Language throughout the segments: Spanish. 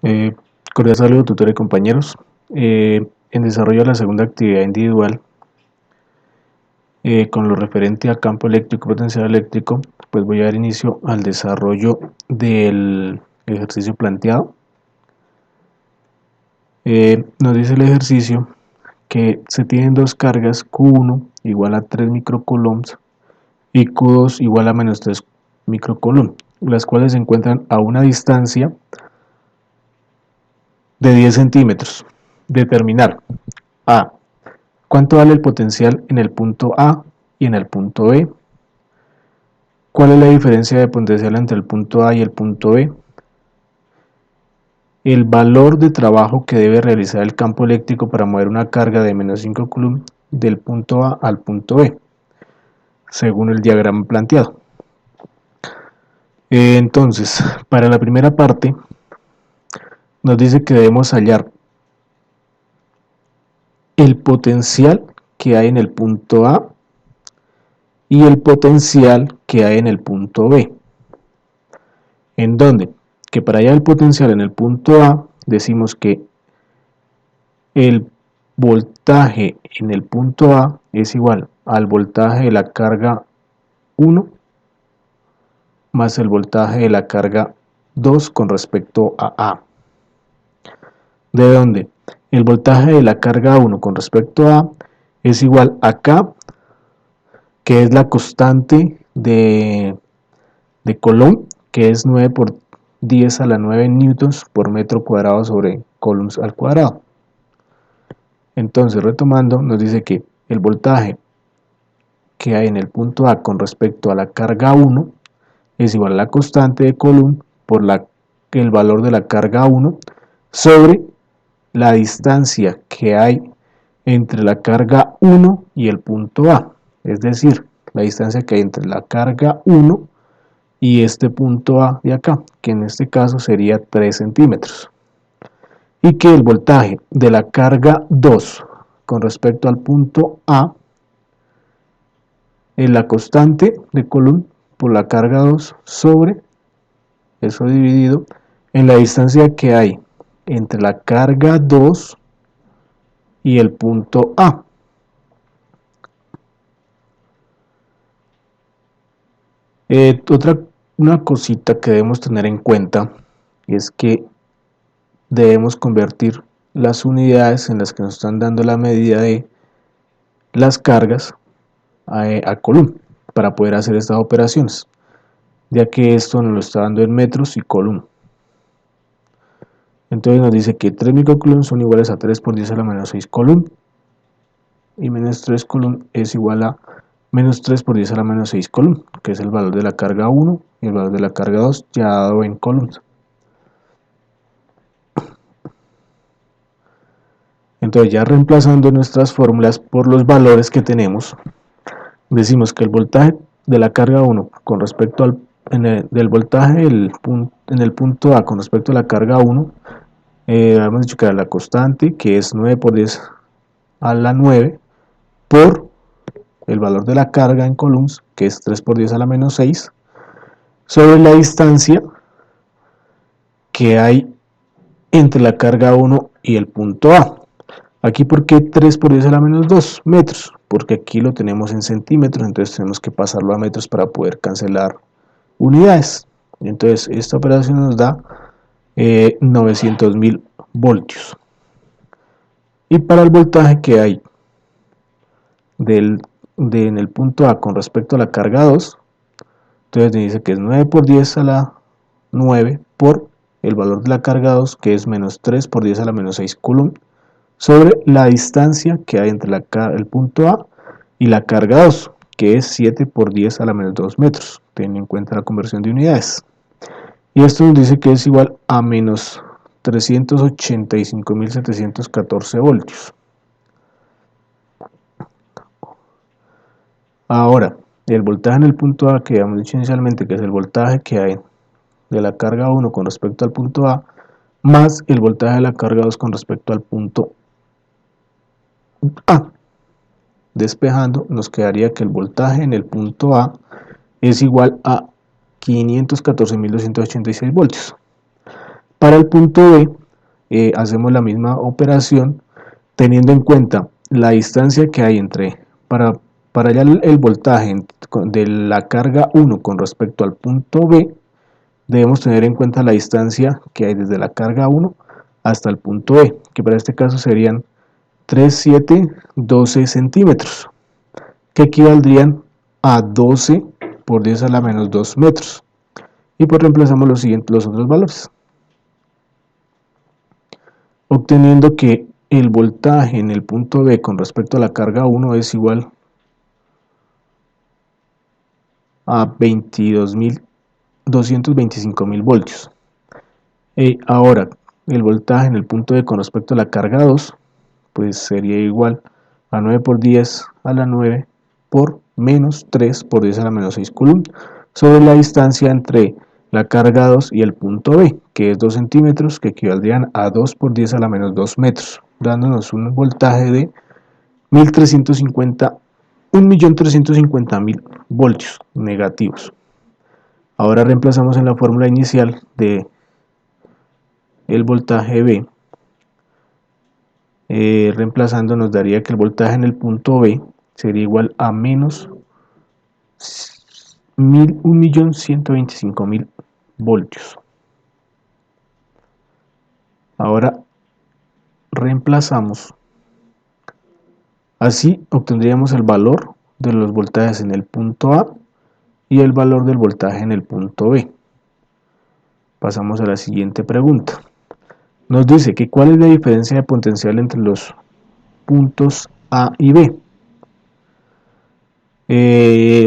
Eh, Cordial saludo, tutor y compañeros. En desarrollo de la segunda actividad individual, con lo referente a campo eléctrico y potencial eléctrico, pues voy a dar inicio al desarrollo del ejercicio planteado. Nos dice el ejercicio que se tienen dos cargas Q1 igual a 3 microcoulombs y Q2 igual a menos 3 microcoulomb, las cuales se encuentran a una distancia de 10 centímetros. Determinar A. ¿Cuánto vale el potencial en el punto A y en el punto B? ¿Cuál es la diferencia de potencial entre el punto A y el punto B? El valor de trabajo que debe realizar el campo eléctrico para mover una carga de menos 5 coulomb del punto A al punto B, según el diagrama planteado. Entonces, para la primera parte, nos dice que debemos hallar el potencial que hay en el punto A y el potencial que hay en el punto B. ¿En dónde? Que para hallar el potencial en el punto A, decimos que el voltaje en el punto A es igual al voltaje de la carga 1 más el voltaje de la carga 2 con respecto a A. ¿De dónde? El voltaje de la carga 1 con respecto a A es igual a K, que es la constante de Coulomb, que es 9 por 10 a la 9 newtons por metro cuadrado sobre coulombs al cuadrado. Entonces, retomando, nos dice que el voltaje que hay en el punto A con respecto a la carga 1 es igual a la constante de Coulomb por el valor de la carga 1 sobre la distancia que hay entre la carga 1 y el punto A, es decir, la distancia que hay entre la carga 1 y este punto A de acá, que en este caso sería 3 centímetros, y que el voltaje de la carga 2 con respecto al punto A es la constante de Coulomb por la carga 2 sobre eso dividido en la distancia que hay entre la carga 2 y el punto A. Una cosita que debemos tener en cuenta es que debemos convertir las unidades en las que nos están dando la medida de las cargas a Coulomb para poder hacer estas operaciones, ya que esto nos lo está dando en metros y Coulomb. Entonces nos dice que 3 microcoulombs son iguales a 3 por 10 a la menos 6 coulomb, y menos 3 coulomb es igual a menos 3 por 10 a la menos 6 coulomb, que es el valor de la carga 1 y el valor de la carga 2 ya dado en coulombs. Entonces, ya reemplazando nuestras fórmulas por los valores que tenemos, decimos que el voltaje de la carga 1 con respecto al del voltaje en el punto A con respecto a la carga 1, hemos dicho que era la constante, que es 9 por 10 a la 9, por el valor de la carga en coulombs, que es 3 por 10 a la menos 6, sobre la distancia que hay entre la carga 1 y el punto A. Aquí, ¿por qué 3 por 10 a la menos 2 metros? Porque aquí lo tenemos en centímetros, entonces tenemos que pasarlo a metros para poder cancelar unidades. Entonces, esta operación nos da 900.000 voltios. Y para el voltaje que hay en el punto A con respecto a la carga 2, entonces dice que es 9 por 10 a la 9 por el valor de la carga 2, que es menos 3 por 10 a la menos 6 coulomb, sobre la distancia que hay entre el punto A y la carga 2, que es 7 por 10 a la menos 2 metros, teniendo en cuenta la conversión de unidades. Y esto nos dice que es igual a menos 385.714 voltios. Ahora, el voltaje en el punto A, que habíamos dicho inicialmente que es el voltaje que hay de la carga 1 con respecto al punto A, más el voltaje de la carga 2 con respecto al punto A. Despejando, nos quedaría que el voltaje en el punto A es igual a 514.286 voltios. Para el punto B hacemos la misma operación teniendo en cuenta la distancia que hay para allá el voltaje de la carga 1 con respecto al punto B. Debemos tener en cuenta la distancia que hay desde la carga 1 hasta el punto B, que para este caso serían 3, 7, 12 centímetros, que equivaldrían a 12 por 10 a la menos 2 metros. Y pues reemplazamos los otros valores, obteniendo que el voltaje en el punto B con respecto a la carga 1 es igual a 225.000 voltios. Ahora, el voltaje en el punto B con respecto a la carga 2, pues sería igual a 9 por 10 a la 9 por menos 3 por 10 a la menos 6 coulomb sobre la distancia entre la carga 2 y el punto B, que es 2 centímetros, que equivaldrían a 2 por 10 a la menos 2 metros, dándonos un voltaje de 1.350.000 voltios negativos. Ahora reemplazamos en la fórmula inicial de el voltaje B. Reemplazando nos daría que el voltaje en el punto B sería igual a menos 1.125.000 voltios. Ahora reemplazamos. Así obtendríamos el valor de los voltajes en el punto A y el valor del voltaje en el punto B. Pasamos a la siguiente pregunta. Nos dice que cuál es la diferencia de potencial entre los puntos A y B.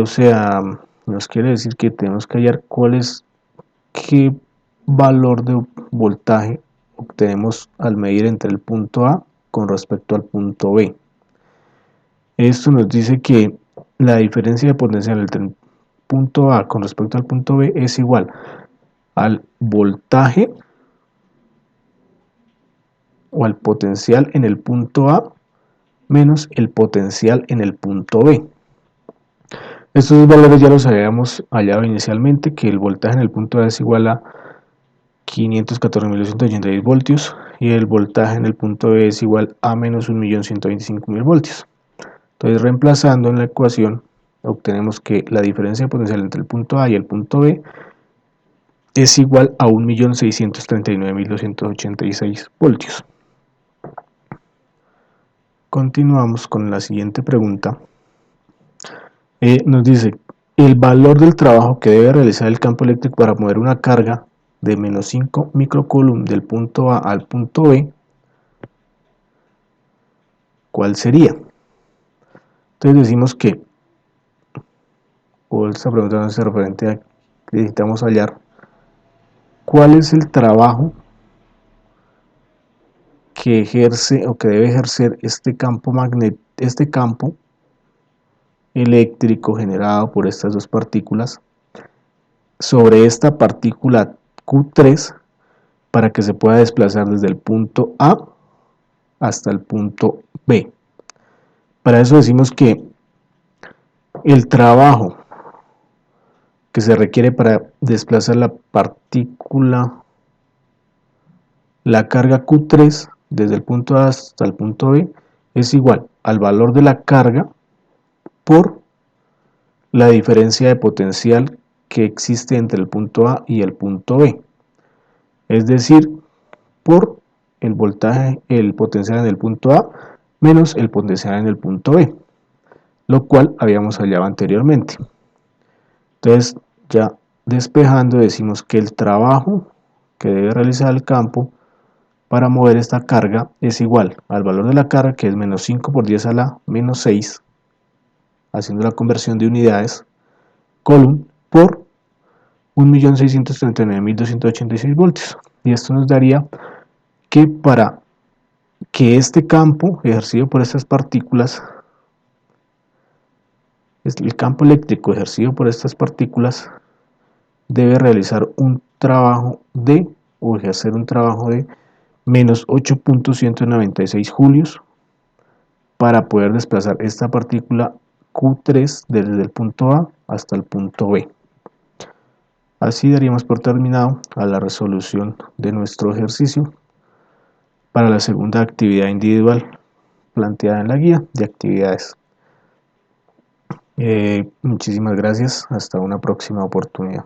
O sea, nos quiere decir que tenemos que hallar qué valor de voltaje obtenemos al medir entre el punto A con respecto al punto B. Esto nos dice que la diferencia de potencial entre el punto A con respecto al punto B es igual al voltaje o al potencial en el punto A menos el potencial en el punto B. Estos dos valores ya los habíamos hallado inicialmente, que el voltaje en el punto A es igual a 514.286 voltios y el voltaje en el punto B es igual a menos 1.125.000 voltios. Entonces, reemplazando en la ecuación, obtenemos que la diferencia de potencial entre el punto A y el punto B es igual a 1.639.286 voltios. Continuamos con la siguiente pregunta. Nos dice, el valor del trabajo que debe realizar el campo eléctrico para mover una carga de menos 5 microcoulomb del punto A al punto B, ¿cuál sería? Entonces decimos que, o esta pregunta no es referente a que necesitamos hallar cuál es el trabajo que ejerce o que debe ejercer este campo eléctrico generado por estas dos partículas sobre esta partícula Q3 para que se pueda desplazar desde el punto A hasta el punto B. Para eso decimos que el trabajo que se requiere para desplazar la carga Q3 desde el punto A hasta el punto B es igual al valor de la carga por la diferencia de potencial que existe entre el punto A y el punto B, es decir, por el voltaje, el potencial en el punto A menos el potencial en el punto B, lo cual habíamos hallado anteriormente. Entonces, ya despejando, decimos que el trabajo que debe realizar el campo para mover esta carga es igual al valor de la carga, que es menos 5 por 10 a la menos 6, haciendo la conversión de unidades, coulomb por 1.639.286 voltios. Y esto nos daría que para que este campo ejercido por estas partículas, el campo eléctrico ejercido por estas partículas, debe realizar un trabajo o ejercer un trabajo de menos 8.196 julios para poder desplazar esta partícula Q3 desde el punto A hasta el punto B. Así daríamos por terminado a la resolución de nuestro ejercicio para la segunda actividad individual planteada en la guía de actividades. Muchísimas gracias, hasta una próxima oportunidad.